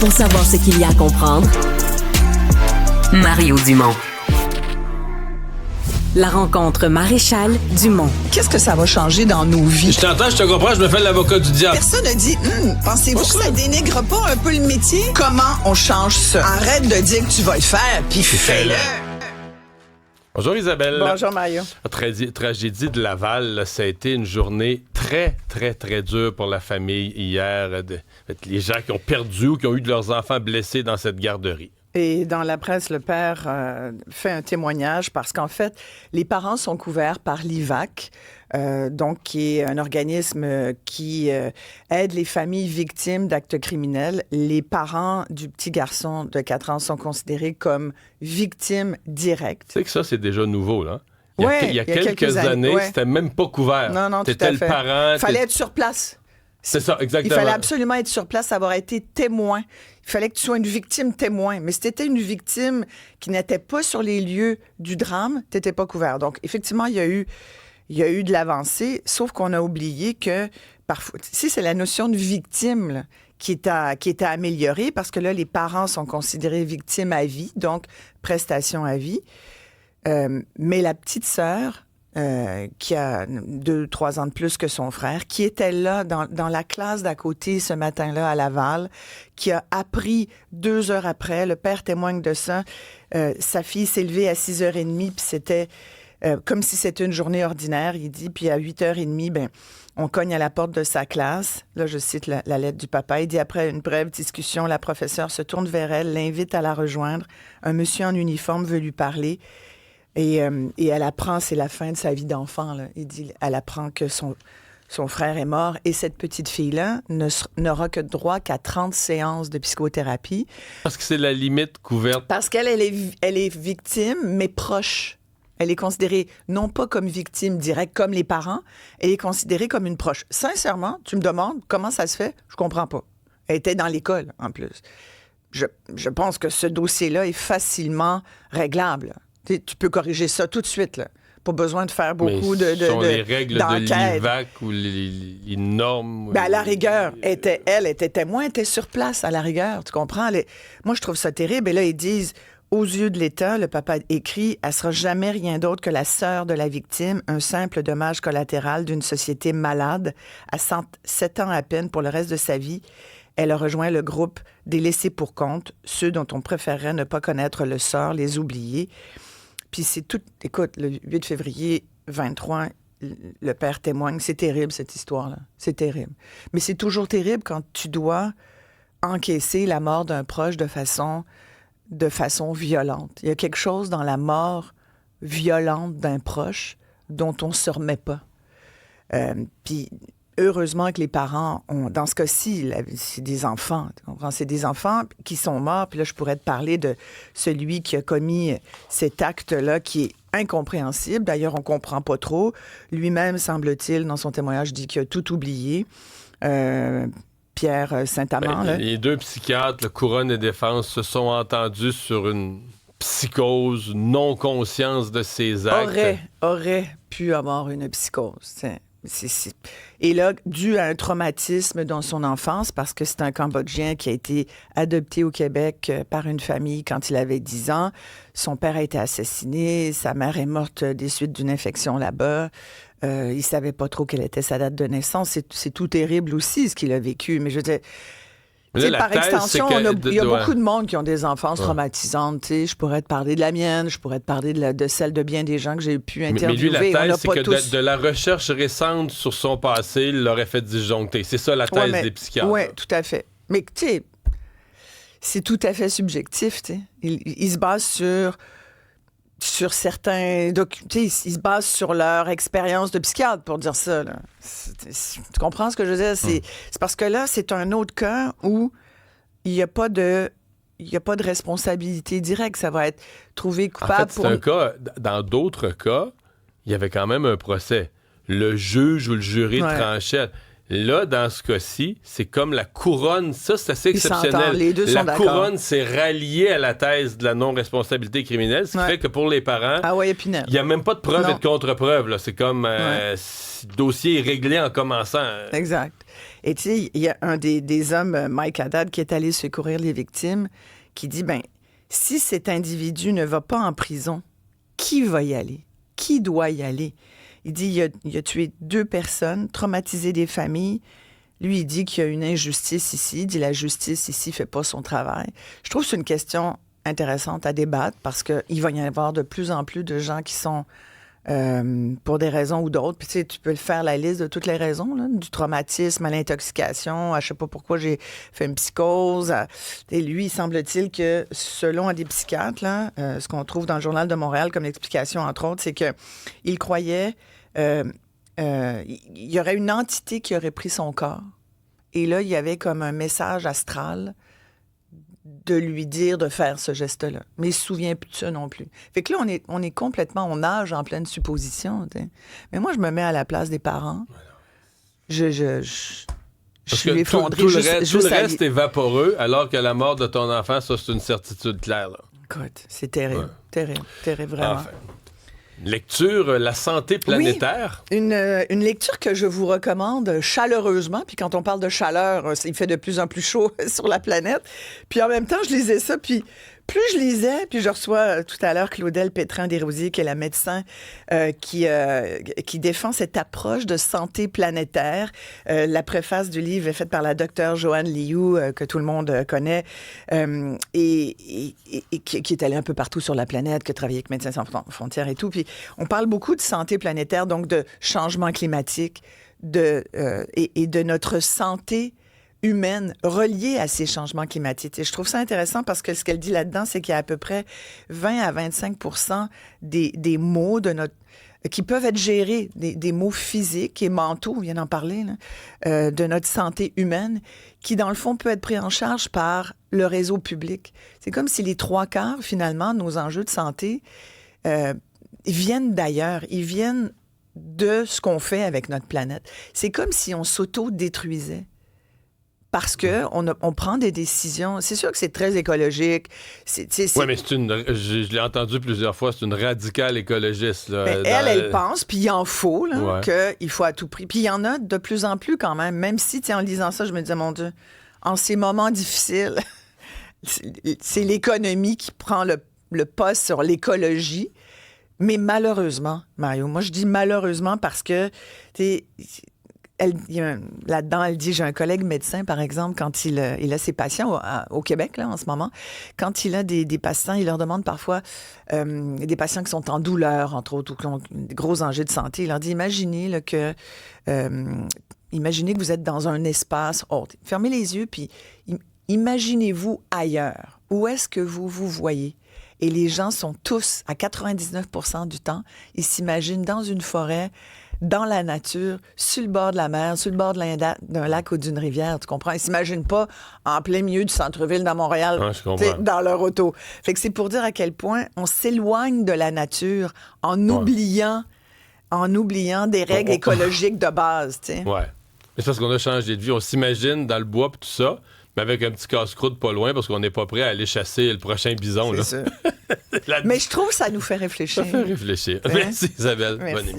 Pour savoir ce qu'il y a à comprendre, Mario Dumont. La rencontre Maréchal Dumont. Qu'est-ce que ça va changer dans nos vies? Je t'entends, je te comprends, je me fais l'avocat du diable. Personne n'a dit, pensez-vous que ça dénigre pas un peu le métier? Comment on change ça? Arrête de dire que tu vas le faire, puis fais-le. Bonjour Isabelle. Bonjour Mario. Tragédie de Laval, là, ça a été une journée très, très, très dure pour la famille hier. Les gens qui ont perdu ou qui ont eu de leurs enfants blessés dans cette garderie. Et dans la presse, le père fait un témoignage parce qu'en fait, les parents sont couverts par l'IVAC, donc qui est un organisme qui aide les familles victimes d'actes criminels. Les parents du petit garçon de 4 ans sont considérés comme victimes directes. Tu sais que ça, c'est déjà nouveau, là. Il y a quelques années, c'était même pas couvert. Non, t'étais tout à fait. Le parent. Il fallait être sur place. C'est ça, exactement. Il fallait absolument être sur place, avoir été témoin. Il fallait que tu sois une victime témoin. Mais si tu étais une victime qui n'était pas sur les lieux du drame, tu n'étais pas couvert. Donc, effectivement, il y a eu de l'avancée, sauf qu'on a oublié que parfois, c'est la notion de victime là, qui est à améliorer parce que là, les parents sont considérés victimes à vie, donc prestation à vie. Mais la petite sœur, qui a 2-3 ans de plus que son frère, qui était là dans la classe d'à côté ce matin-là à Laval, qui a appris 2 heures après, le père témoigne de ça, sa fille s'est levée à 6h30, puis c'était comme si c'était une journée ordinaire, il dit, puis à 8h30, on cogne à la porte de sa classe. Là, je cite la lettre du papa. Il dit, après une brève discussion, la professeure se tourne vers elle, l'invite à la rejoindre. Un monsieur en uniforme veut lui parler. Et elle apprend, c'est la fin de sa vie d'enfant, là. Il dit, elle apprend que son frère est mort et cette petite fille-là n'aura que droit qu'à 30 séances de psychothérapie. Parce que c'est la limite couverte. Parce qu'elle est victime, mais proche. Elle est considérée non pas comme victime directe, comme les parents, elle est considérée comme une proche. Sincèrement, tu me demandes comment ça se fait? Je comprends pas. Elle était dans l'école, en plus. Je pense que ce dossier-là est facilement réglable. Tu peux corriger ça tout de suite, là. Pas besoin de faire beaucoup de sont les règles d'enquête. De l'IVAC ou les normes. À la rigueur, elle était témoin, elle était sur place, à la rigueur, tu comprends? Moi, je trouve ça terrible. Et là, ils disent, aux yeux de l'État, le papa écrit, elle sera jamais rien d'autre que la sœur de la victime, un simple dommage collatéral d'une société malade. À 7 ans à peine pour le reste de sa vie, elle a rejoint le groupe des laissés pour compte, ceux dont on préférerait ne pas connaître le sort, les oublier. Puis c'est tout... Écoute, le 8 février 23, le père témoigne. C'est terrible, cette histoire-là. C'est terrible. Mais c'est toujours terrible quand tu dois encaisser la mort d'un proche de façon violente. Il y a quelque chose dans la mort violente d'un proche dont on ne se remet pas. Puis... Heureusement que les parents ont, dans ce cas-ci, c'est des enfants, tu comprends? C'est des enfants qui sont morts. Puis là, je pourrais te parler de celui qui a commis cet acte-là qui est incompréhensible. D'ailleurs, on ne comprend pas trop. Lui-même, semble-t-il, dans son témoignage, dit qu'il a tout oublié. Pierre Saint-Amand. Les 2 psychiatres, le Couronne et Défense, se sont entendus sur une psychose, non-conscience de ses actes. Aurait pu avoir une psychose, c'est... Et là, dû à un traumatisme dans son enfance, parce que c'est un Cambodgien qui a été adopté au Québec par une famille quand il avait 10 ans. Son père a été assassiné, sa mère est morte des suites d'une infection là-bas. Il ne savait pas trop quelle était sa date de naissance. C'est tout terrible aussi, ce qu'il a vécu. Mais je veux dire... Là, par extension, il y a beaucoup de monde qui ont des enfances traumatisantes. Je pourrais te parler de la mienne, je pourrais te parler de celle de bien des gens que j'ai pu interviewer. Mais lui, la thèse, c'est que de la recherche récente sur son passé, il l'aurait fait disjoncter. C'est ça la thèse des psychiatres. Oui, tout à fait. Mais tu sais, c'est tout à fait subjectif. Il se base sur certains ils se basent sur leur expérience de psychiatre pour dire ça. Là. Tu comprends ce que je veux dire? C'est parce que là, c'est un autre cas où il n'y a pas de responsabilité directe. Ça va être trouvé coupable. En fait, c'est un cas. Dans d'autres cas, il y avait quand même un procès. Le juge ou le jury tranchait. Là, dans ce cas-ci, c'est comme la couronne. Ça, c'est assez exceptionnel. Les deux sont d'accord. La couronne s'est ralliée à la thèse de la non-responsabilité criminelle, ce qui fait que pour les parents, il n'y a même pas de preuve et de contre-preuve. Là. C'est comme si le dossier est réglé en commençant. Exact. Et tu sais, il y a un des hommes, Mike Haddad, qui est allé secourir les victimes, qui dit, si cet individu ne va pas en prison, qui va y aller? Qui doit y aller? Il dit, il a tué 2 personnes, traumatisé des familles. Lui, il dit qu'il y a une injustice ici. Il dit, la justice ici ne fait pas son travail. Je trouve que c'est une question intéressante à débattre parce qu'il va y avoir de plus en plus de gens qui sont, pour des raisons ou d'autres, puis tu sais, tu peux faire la liste de toutes les raisons, là, du traumatisme à l'intoxication, à je sais pas pourquoi j'ai fait une psychose. Et lui, il semble-t-il que, selon un des psychiatres, là, ce qu'on trouve dans le Journal de Montréal comme explication, entre autres, c'est qu'il croyait il y aurait une entité qui aurait pris son corps. Et là, il y avait comme un message astral de lui dire de faire ce geste-là. Mais il ne se souvient plus de ça non plus. Fait que là, on est complètement, on nage en pleine supposition. T'sais. Mais moi, je me mets à la place des parents. Je suis effondrée. Tout le reste est vaporeux, alors que la mort de ton enfant, ça, c'est une certitude claire. Là. Écoute, c'est terrible. Terrible, vraiment. Enfin. Lecture, la santé planétaire. Oui, une lecture que je vous recommande chaleureusement. Puis quand on parle de chaleur, il fait de plus en plus chaud sur la planète. Puis en même temps, je lisais ça, puis plus je lisais, puis je reçois tout à l'heure Claudel Pétrin-Desrosiers, qui est la médecin qui défend cette approche de santé planétaire. La préface du livre est faite par la docteure Joanne Liu, que tout le monde connaît, et qui est allée un peu partout sur la planète, qui a travaillé avec Médecins sans frontières et tout. Puis on parle beaucoup de santé planétaire, donc de changement climatique, et de notre santé humaine reliée à ces changements climatiques. Et je trouve ça intéressant parce que ce qu'elle dit là-dedans, c'est qu'il y a à peu près 20 à 25 des maux qui peuvent être gérés, des maux physiques et mentaux, on vient d'en parler, là, de notre santé humaine, qui, dans le fond, peut être pris en charge par le réseau public. C'est comme si les 3/4, finalement, de nos enjeux de santé viennent d'ailleurs. Ils viennent de ce qu'on fait avec notre planète. C'est comme si on s'auto-détruisait. Parce qu'on prend des décisions. C'est sûr que c'est très écologique. Oui, mais je l'ai entendu plusieurs fois, c'est une radicale écologiste. Là, elle pense, puis il en faut, là, qu'il faut à tout prix. Puis il y en a de plus en plus quand même si, en lisant ça, je me disais, mon Dieu, en ces moments difficiles, c'est l'économie qui prend le pas sur l'écologie. Mais malheureusement, Mario, moi je dis malheureusement parce que, là-dedans, elle dit, j'ai un collègue médecin, par exemple, quand il a ses patients au Québec, là, en ce moment, quand il a des patients, il leur demande parfois, des patients qui sont en douleur, entre autres, ou qui ont des gros enjeux de santé, il leur dit, imaginez là, imaginez que vous êtes dans un espace autre. Fermez les yeux, puis imaginez-vous ailleurs. Où est-ce que vous vous voyez? Et les gens sont tous, à 99% du temps, ils s'imaginent dans une forêt, dans la nature, sur le bord de la mer, sur le bord d'un lac ou d'une rivière, tu comprends? Ils ne s'imaginent pas en plein milieu du centre-ville de Montréal, dans leur auto. Fait que c'est pour dire à quel point on s'éloigne de la nature en oubliant des règles écologiques de base, tu sais. Ouais. Mais c'est parce qu'on a changé de vie. On s'imagine dans le bois et tout ça, mais avec un petit casse-croûte pas loin parce qu'on n'est pas prêt à aller chasser le prochain bison. C'est ça. Mais je trouve que ça nous fait réfléchir. Ça fait réfléchir. Merci Isabelle. Merci. Bonne émission.